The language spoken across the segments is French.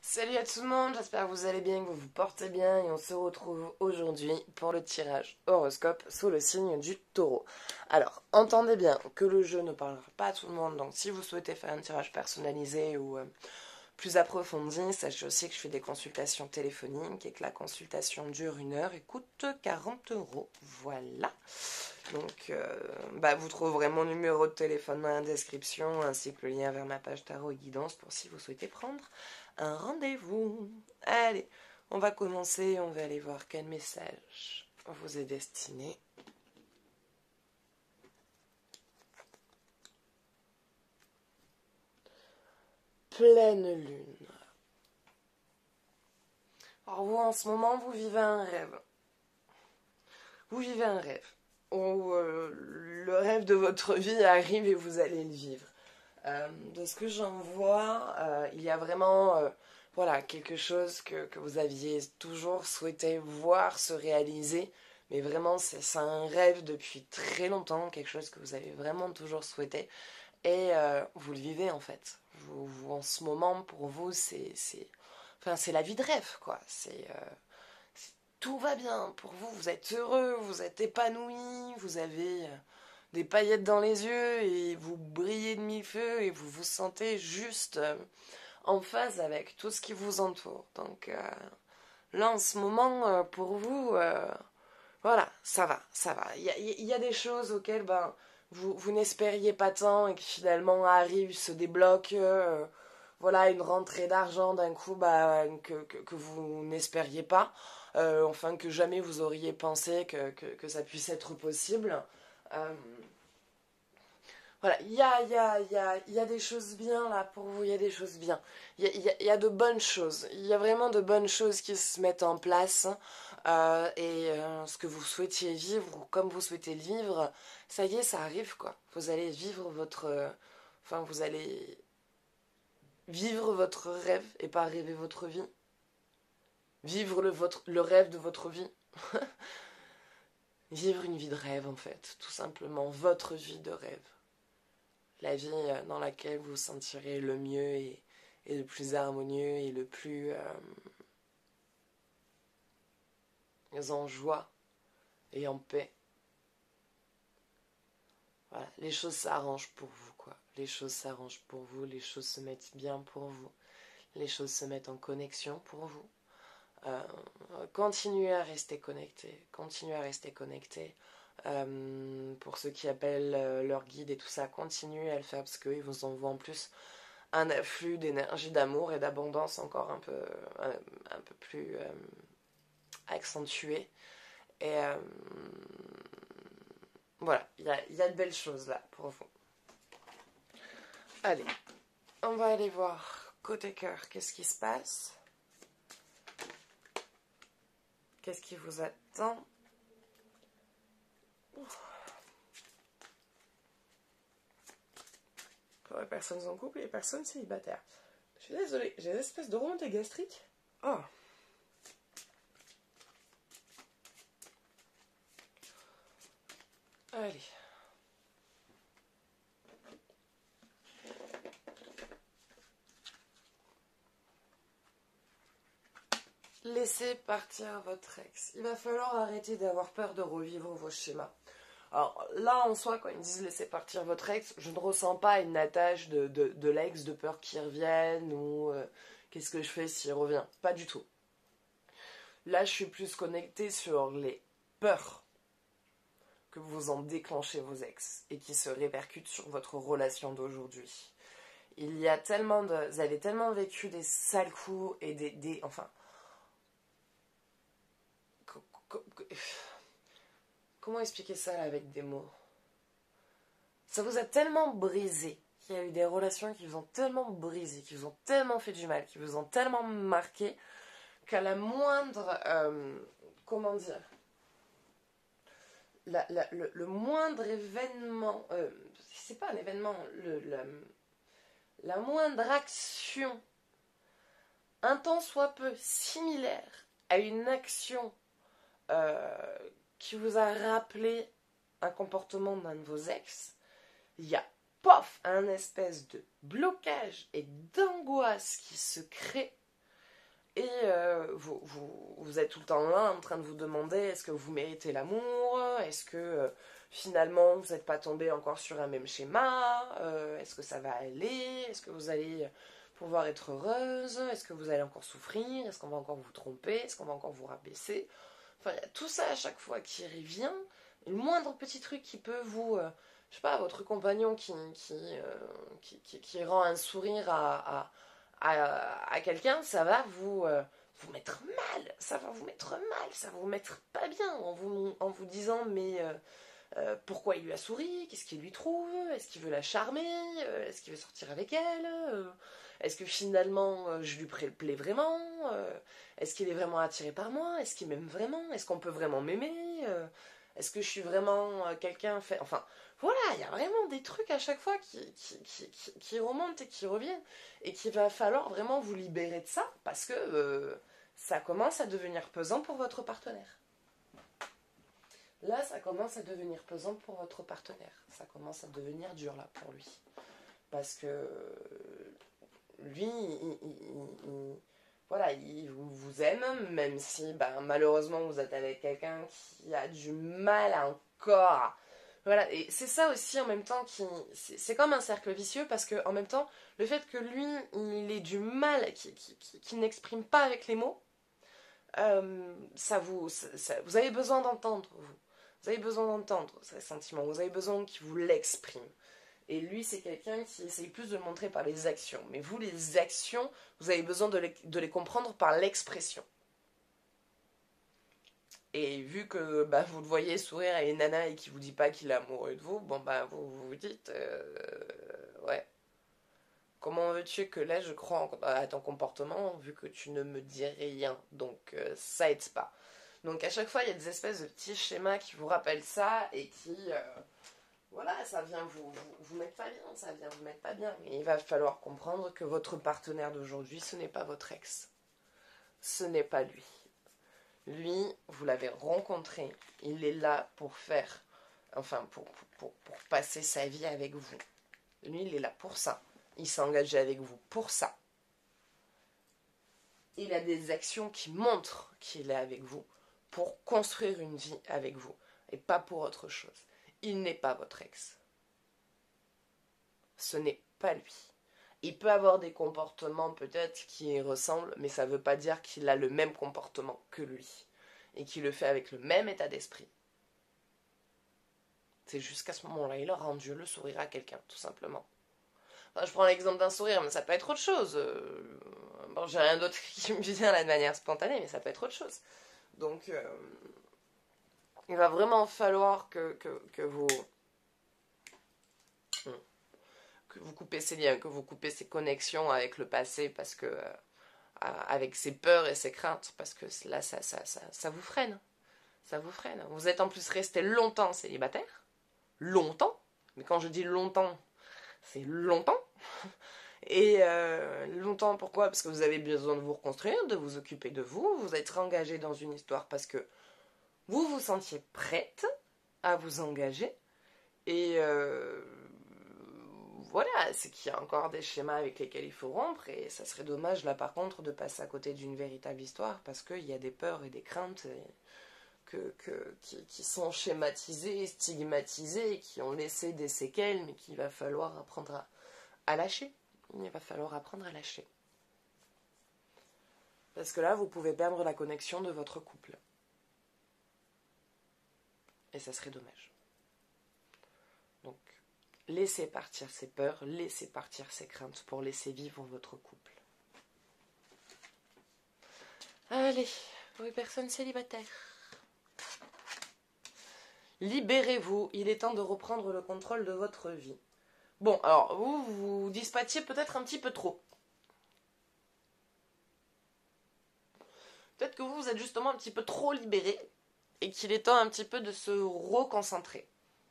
Salut à tout le monde, j'espère que vous allez bien, que vous vous portez bien et on se retrouve aujourd'hui pour le tirage horoscope sous le signe du taureau. Alors, entendez bien que le jeu ne parlera pas à tout le monde, donc si vous souhaitez faire un tirage personnalisé ou plus approfondi, sachez aussi que je fais des consultations téléphoniques et que la consultation dure 1 heure et coûte 40 €. Voilà. Donc, vous trouverez mon numéro de téléphone dans la description ainsi que le lien vers ma page tarot et guidance pour si vous souhaitez prendre un rendez-vous. Allez, on va commencer, on va aller voir quel message vous est destiné. Pleine lune. Alors vous, en ce moment, vous vivez un rêve. Vous vivez un rêve. Où le rêve de votre vie arrive et vous allez le vivre. De ce que j'en vois, il y a vraiment voilà, quelque chose que vous aviez toujours souhaité voir se réaliser. Mais vraiment, c'est un rêve depuis très longtemps, quelque chose que vous avez vraiment toujours souhaité. Et vous le vivez en fait. En ce moment, pour vous, c'est la vie de rêve, quoi. Tout va bien pour vous, vous êtes heureux, vous êtes épanoui, vous avez des paillettes dans les yeux et vous brillez de mille feux et vous vous sentez juste en phase avec tout ce qui vous entoure. Donc là, en ce moment, pour vous, voilà, ça va, ça va. Il y a des choses auxquelles vous n'espériez pas tant et qui finalement arrivent, se débloquent. Voilà, une rentrée d'argent d'un coup que vous n'espériez pas. Enfin, que jamais vous auriez pensé que ça puisse être possible. Euh, voilà, il y a des choses bien là pour vous, il y a des choses bien. Il y a de bonnes choses. Il y a vraiment de bonnes choses qui se mettent en place. Ce que vous souhaitiez vivre, ou comme vous souhaitez le vivre, ça y est, ça arrive quoi. Vous allez vivre vous allez vivre votre rêve et pas rêver votre vie. Vivre le rêve de votre vie. Vivre une vie de rêve en fait, tout simplement, votre vie de rêve. La vie dans laquelle vous vous sentirez le mieux et le plus harmonieux et le plus en joie et en paix. Voilà, les choses s'arrangent pour vous, quoi. Les choses s'arrangent pour vous, les choses se mettent bien pour vous, les choses se mettent en connexion pour vous. Continuez à rester connecté, continuez à rester connecté. Pour ceux qui appellent leur guide et tout ça, continuez à le faire parce qu'ils vous envoient en plus un afflux d'énergie, d'amour et d'abondance encore un peu plus accentué. Et voilà, il y a de belles choses là pour vous. Allez, on va aller voir côté cœur, qu'est-ce qui se passe? Qu'est-ce qui vous attend? Pour les personnes en couple et les personnes célibataires. Je suis désolée, j'ai une espèce de remontée gastrique. Oh. Allez. Laissez partir votre ex. Il va falloir arrêter d'avoir peur de revivre vos schémas. Alors là, en soi, quand ils me disent laissez partir votre ex, je ne ressens pas une attache de l'ex, de peur qu'il revienne ou qu'est-ce que je fais s'il revient. Pas du tout. Là, je suis plus connectée sur les peurs que vous en déclenchez vos ex et qui se répercutent sur votre relation d'aujourd'hui. Il y a tellement de... Vous avez tellement vécu des sales coups et enfin... Comment expliquer ça là, avec des mots? Ça vous a tellement brisé. Il y a eu des relations qui vous ont tellement brisé, qui vous ont tellement fait du mal, qui vous ont tellement marqué, qu'à la moindre... comment dire, le moindre événement... c'est pas un événement, la moindre action, un tant soit peu similaire à une action qui vous a rappelé un comportement d'un de vos ex, il y a, pof, un espèce de blocage et d'angoisse qui se crée Et vous êtes tout le temps là en train de vous demander est-ce que vous méritez l'amour, est-ce que finalement vous n'êtes pas tombé encore sur un même schéma, est-ce que ça va aller, est-ce que vous allez pouvoir être heureuse, est-ce que vous allez encore souffrir, est-ce qu'on va encore vous tromper, est-ce qu'on va encore vous rabaisser. Enfin, il y a tout ça à chaque fois qui revient, et le moindre petit truc qui peut vous... je sais pas, votre compagnon qui rend un sourire à quelqu'un, ça va vous mettre mal, ça va vous mettre mal, ça va vous mettre pas bien en vous disant mais pourquoi il lui a souri, qu'est-ce qu'il lui trouve, est-ce qu'il veut la charmer, est-ce qu'il veut sortir avec elle, est-ce que finalement je lui plais vraiment, est-ce qu'il est vraiment attiré par moi, est-ce qu'il m'aime vraiment, est-ce qu'on peut vraiment m'aimer, est-ce que je suis vraiment quelqu'un fait... Enfin, voilà, il y a vraiment des trucs à chaque fois qui remontent et qui reviennent. Et qu'il va falloir vraiment vous libérer de ça parce que ça commence à devenir pesant pour votre partenaire. Là, ça commence à devenir pesant pour votre partenaire. Ça commence à devenir dur là pour lui. Parce que lui, voilà, il vous aime, même si malheureusement vous êtes avec quelqu'un qui a du mal encore. Voilà, et c'est ça aussi en même temps c'est comme un cercle vicieux parce que en même temps, le fait que lui, il ait du mal, qu'il n'exprime pas avec les mots, vous avez besoin d'entendre, vous. Vous avez besoin d'entendre ces sentiments, vous avez besoin qu'il vous l'exprime. Et lui, c'est quelqu'un qui essaye plus de le montrer par les actions. Mais vous, les actions, vous avez besoin de les comprendre par l'expression. Et vu que vous le voyez sourire à une nana et qu'il vous dit pas qu'il est amoureux de vous, vous vous dites ouais. Comment veux-tu que là je crois à ton comportement vu que tu ne me dis rien. Donc ça aide pas. Donc à chaque fois il y a des espèces de petits schémas qui vous rappellent ça et qui voilà, ça vient vous mettre pas bien, ça vient vous mettre pas bien. Mais il va falloir comprendre que votre partenaire d'aujourd'hui, ce n'est pas votre ex. Ce n'est pas lui. Lui, vous l'avez rencontré, il est là pour faire, enfin pour passer sa vie avec vous. Lui, il est là pour ça. Il s'est engagé avec vous pour ça. Il a des actions qui montrent qu'il est avec vous pour construire une vie avec vous et pas pour autre chose. Il n'est pas votre ex. Ce n'est pas lui. Il peut avoir des comportements peut-être qui y ressemblent, mais ça ne veut pas dire qu'il a le même comportement que lui. Et qu'il le fait avec le même état d'esprit. C'est jusqu'à ce moment-là, il a rendu le sourire à quelqu'un, tout simplement. Enfin, je prends l'exemple d'un sourire, mais ça peut être autre chose. Bon, j'ai rien d'autre qui me vient là de manière spontanée, mais ça peut être autre chose. Donc, il va vraiment falloir que vous coupez ces liens, que vous coupez ces connexions avec le passé, parce que avec ses peurs et ses craintes, parce que là, ça vous freine. Ça vous freine. Vous êtes en plus resté longtemps célibataire. Longtemps. Mais quand je dis longtemps, c'est longtemps. Et longtemps, pourquoi? Parce que vous avez besoin de vous reconstruire, de vous occuper de vous. Vous êtes engagé dans une histoire parce que vous vous sentiez prête à vous engager. Et voilà, c'est qu'il y a encore des schémas avec lesquels il faut rompre. Et ça serait dommage, là, par contre, de passer à côté d'une véritable histoire parce qu'il y a des peurs et des craintes qui sont schématisées, stigmatisées, et qui ont laissé des séquelles, mais qu'il va falloir apprendre à lâcher. Il va falloir apprendre à lâcher. Parce que là, vous pouvez perdre la connexion de votre couple. Et ça serait dommage. Donc, laissez partir ces peurs, laissez partir ces craintes pour laisser vivre votre couple. Allez, pour les personnes célibataires. Libérez-vous, il est temps de reprendre le contrôle de votre vie. Bon, alors, vous dispatchiez peut-être un petit peu trop. Peut-être que vous êtes justement un petit peu trop libéré et qu'il est temps un petit peu de se reconcentrer.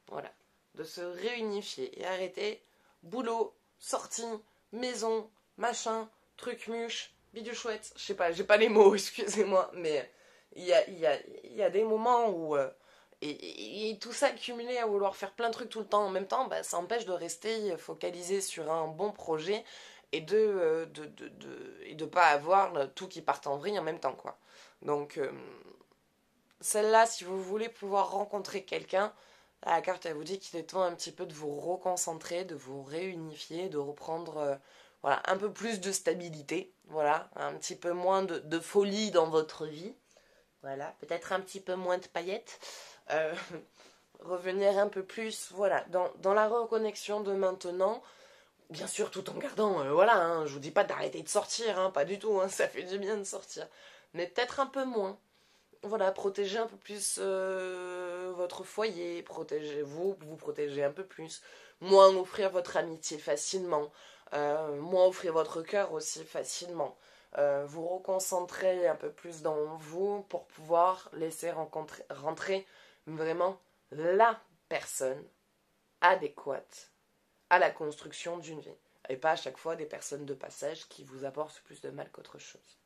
Voilà, de se réunifier et arrêter boulot, sortie, maison, machin, truc muche, bidule chouette, je sais pas, j'ai pas les mots, excusez-moi, mais il y a des moments où... Et tout ça accumulé à vouloir faire plein de trucs tout le temps en même temps, ça empêche de rester focalisé sur un bon projet et de pas avoir tout qui part en vrille en même temps, quoi. Donc, celle-là, si vous voulez pouvoir rencontrer quelqu'un, la carte, elle vous dit qu'il est temps un petit peu de vous reconcentrer, de vous réunifier, de reprendre voilà, un peu plus de stabilité, voilà, un petit peu moins de folie dans votre vie, voilà, peut-être un petit peu moins de paillettes, euh, revenir un peu plus, voilà, dans la reconnexion de maintenant, bien sûr tout en gardant, voilà, hein, je vous dis pas d'arrêter de sortir, hein, pas du tout, hein, ça fait du bien de sortir, mais peut-être un peu moins. Voilà, protégez un peu plus votre foyer, protégez-vous, vous protégez un peu plus, moins offrir votre amitié facilement, moins offrir votre cœur aussi facilement. Vous reconcentrer un peu plus dans vous pour pouvoir laisser rentrer vraiment la personne adéquate à la construction d'une vie. Et pas à chaque fois des personnes de passage qui vous apportent plus de mal qu'autre chose.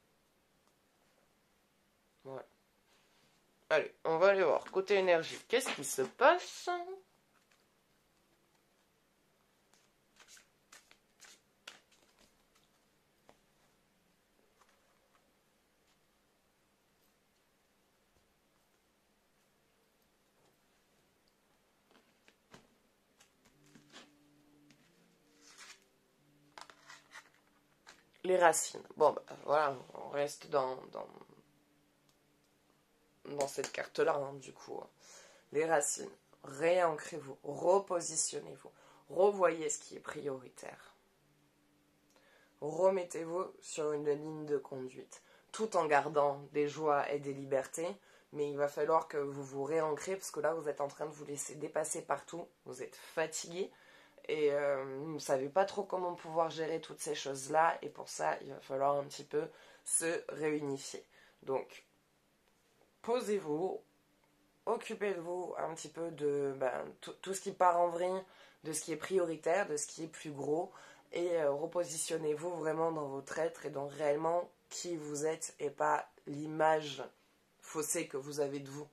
Voilà. Allez, on va aller voir. Côté énergie, qu'est-ce qui se passe? Les racines. Bon, bah, voilà, on reste dans cette carte-là, hein, du coup. Les racines. Réancrez-vous, repositionnez-vous, revoyez ce qui est prioritaire. Remettez-vous sur une ligne de conduite, tout en gardant des joies et des libertés, mais il va falloir que vous vous réancrez, parce que là, vous êtes en train de vous laisser dépasser partout, vous êtes fatigué, et vous ne savez pas trop comment pouvoir gérer toutes ces choses-là, et pour ça, il va falloir un petit peu se réunifier. Donc, posez-vous, occupez-vous un petit peu de tout ce qui part en vrille, de ce qui est prioritaire, de ce qui est plus gros, et repositionnez-vous vraiment dans votre être et dans réellement qui vous êtes et pas l'image faussée que vous avez de vous.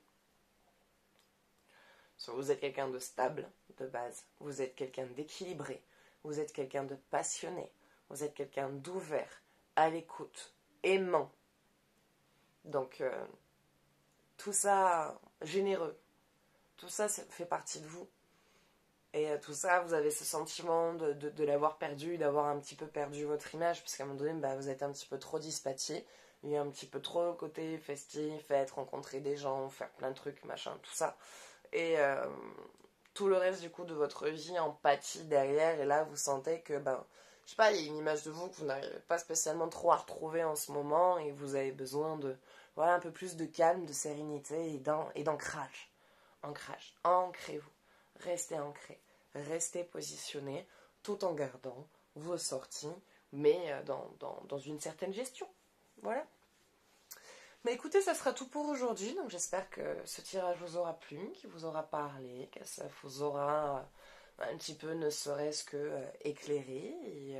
Soit vous êtes quelqu'un de stable de base, vous êtes quelqu'un d'équilibré, vous êtes quelqu'un de passionné, vous êtes quelqu'un d'ouvert, à l'écoute, aimant. Donc tout ça, généreux, tout ça fait partie de vous. Et tout ça, vous avez ce sentiment de l'avoir perdu, d'avoir un petit peu perdu votre image, parce qu'à un moment donné, bah, vous êtes un petit peu trop dispatché. Il y a un petit peu trop le côté festif, fête, rencontrer des gens, faire plein de trucs, machin, tout ça. Et tout le reste du coup de votre vie en pâtit derrière. Et là, vous sentez que, ben, je sais pas, il y a une image de vous que vous n'arrivez pas spécialement trop à retrouver en ce moment. Et vous avez besoin de, voilà, un peu plus de calme, de sérénité et d'ancrage. Ancrage. Ancrez-vous. Restez ancré. Restez positionné tout en gardant vos sorties, mais dans une certaine gestion. Voilà. Mais écoutez, ça sera tout pour aujourd'hui. Donc j'espère que ce tirage vous aura plu, qu'il vous aura parlé, que ça vous aura un petit peu, ne serait-ce que éclairé. Et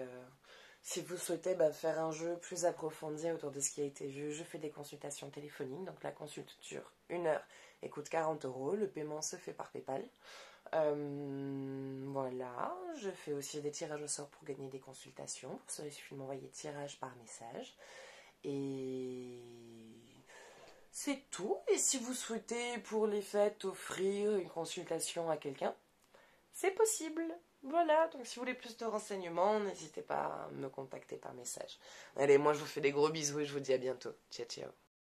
si vous souhaitez faire un jeu plus approfondi autour de ce qui a été vu, je fais des consultations téléphoniques. Donc la consulte dure 1 heure et coûte 40 €. Le paiement se fait par PayPal. Voilà, je fais aussi des tirages au sort pour gagner des consultations. Pour cela, il suffit de m'envoyer tirage par message. Et c'est tout. Et si vous souhaitez pour les fêtes offrir une consultation à quelqu'un, c'est possible. Voilà, donc si vous voulez plus de renseignements, n'hésitez pas à me contacter par message. Allez, moi je vous fais des gros bisous et je vous dis à bientôt. Ciao, ciao.